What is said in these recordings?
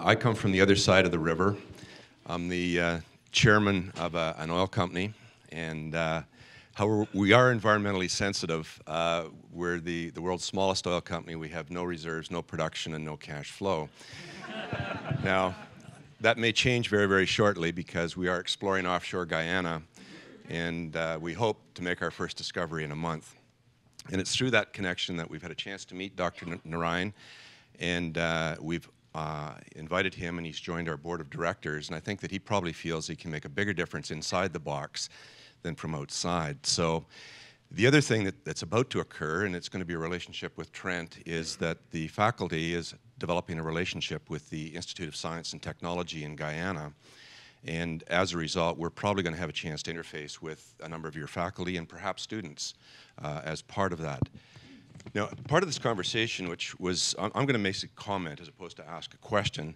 I come from the other side of the river. I'm the chairman of an oil company, and however, we are environmentally sensitive. We're the world's smallest oil company. We have no reserves, no production, and no cash flow. Now, that may change very, very shortly because we are exploring offshore Guyana, and we hope to make our first discovery in a month. And it's through that connection that we've had a chance to meet Dr. Narayan, and we've invited him, and he's joined our board of directors, and I think that he probably feels he can make a bigger difference inside the box than from outside. So the other thing that's about to occur, and it's going to be a relationship with Trent, is that the faculty is developing a relationship with the Institute of Science and Technology in Guyana. And as a result, we're probably going to have a chance to interface with a number of your faculty and perhaps students as part of that. Now, part of this conversation, which was, I'm going to make a comment as opposed to ask a question,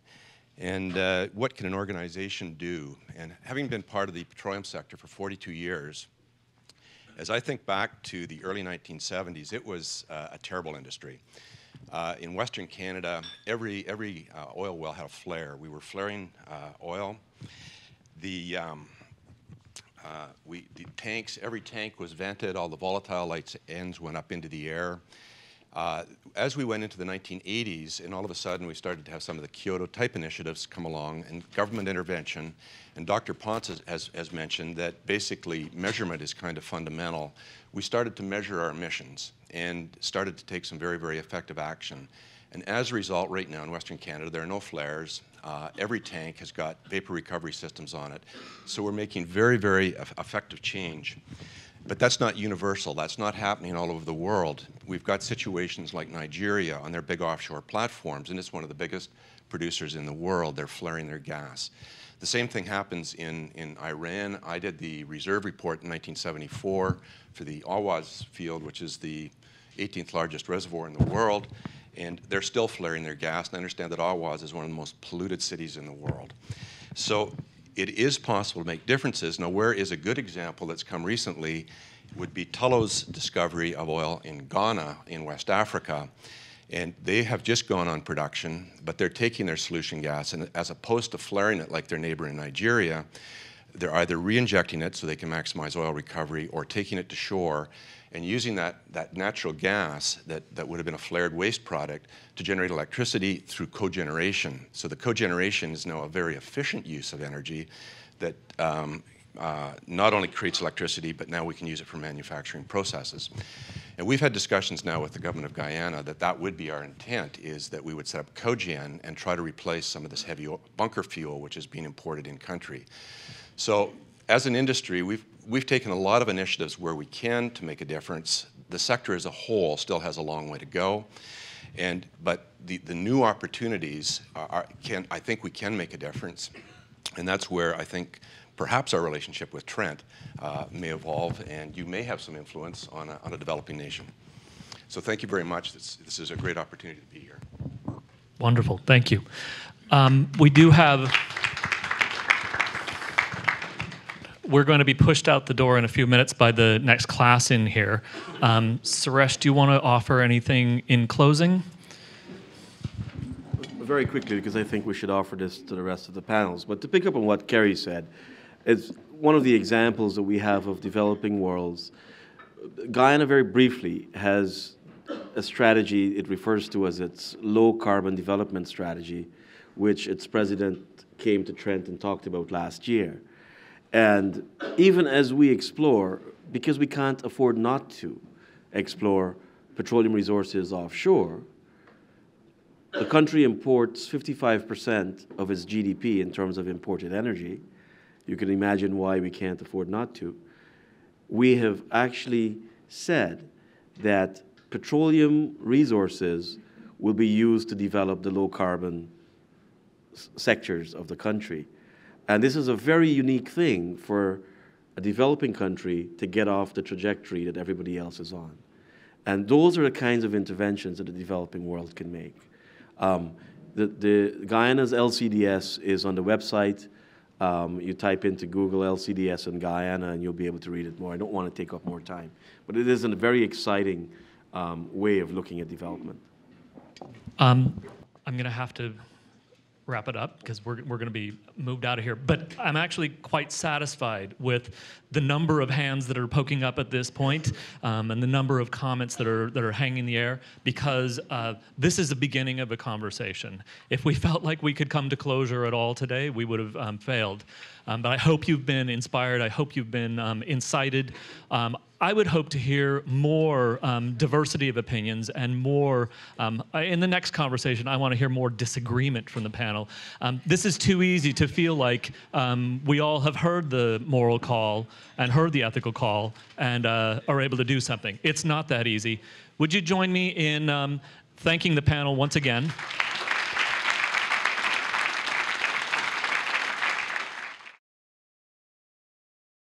and what can an organization do? And having been part of the petroleum sector for 42 years, as I think back to the early 1970s, it was a terrible industry. In Western Canada, every oil well had a flare. We were flaring oil. The tanks, every tank was vented, all the volatile lights ends went up into the air. As we went into the 1980s, and all of a sudden we started to have some of the Kyoto-type initiatives come along and government intervention, and Dr. Ponce has mentioned that basically measurement is kind of fundamental. We started to measure our emissions and started to take some very, very effective action. And as a result, right now in Western Canada, there are no flares. Every tank has got vapor recovery systems on it. So we're making very, very effective change. But that's not universal. That's not happening all over the world. We've got situations like Nigeria on their big offshore platforms, and it's one of the biggest producers in the world. They're flaring their gas. The same thing happens in Iran. I did the reserve report in 1974 for the Awaz field, which is the 18th largest reservoir in the world. And they're still flaring their gas, and I understand that Awaz is one of the most polluted cities in the world. So it is possible to make differences. Now, where is a good example that's come recently would be Tullow's discovery of oil in Ghana in West Africa. And they have just gone on production, but they're taking their solution gas, and as opposed to flaring it like their neighbor in Nigeria, they're either re-injecting it so they can maximize oil recovery or taking it to shore and using that natural gas that would have been a flared waste product to generate electricity through cogeneration. So the cogeneration is now a very efficient use of energy that not only creates electricity, but now we can use it for manufacturing processes. And we've had discussions now with the government of Guyana that would be our intent, is that we would set up cogen and try to replace some of this heavy bunker fuel which is being imported in country. So as an industry, we've taken a lot of initiatives where we can to make a difference. The sector as a whole still has a long way to go, but the new opportunities I think we can make a difference, and that's where I think perhaps our relationship with Trent may evolve, and you may have some influence on a developing nation. So thank you very much. This is a great opportunity to be here. Wonderful, thank you. We do have. We're going to be pushed out the door in a few minutes by the next class in here. Suresh, do you want to offer anything in closing? Very quickly, because I think we should offer this to the rest of the panels. But to pick up on what Kerry said, it's one of the examples that we have of developing worlds. Guyana, very briefly, has a strategy it refers to as its low-carbon development strategy, which its president came to Trent and talked about last year. And even as we explore, because we can't afford not to explore petroleum resources offshore, the country imports 55% of its GDP in terms of imported energy. You can imagine why we can't afford not to. We have actually said that petroleum resources will be used to develop the low-carbon sectors of the country. And this is a very unique thing for a developing country to get off the trajectory that everybody else is on. And those are the kinds of interventions that the developing world can make. The Guyana's LCDS is on the website. You type into Google LCDS in Guyana and you'll be able to read it more. I don't want to take up more time. But it is a very exciting way of looking at development. I'm going to have to wrap it up because we're going to be moved out of here. But I'm actually quite satisfied with the number of hands that are poking up at this point, and the number of comments that are hanging in the air, because this is the beginning of a conversation. If we felt like we could come to closure at all today, we would have failed. But I hope you've been inspired. I hope you've been incited. I would hope to hear more diversity of opinions and more, in the next conversation, I want to hear more disagreement from the panel. This is too easy to feel like we all have heard the moral call and heard the ethical call and are able to do something. It's not that easy. Would you join me in thanking the panel once again?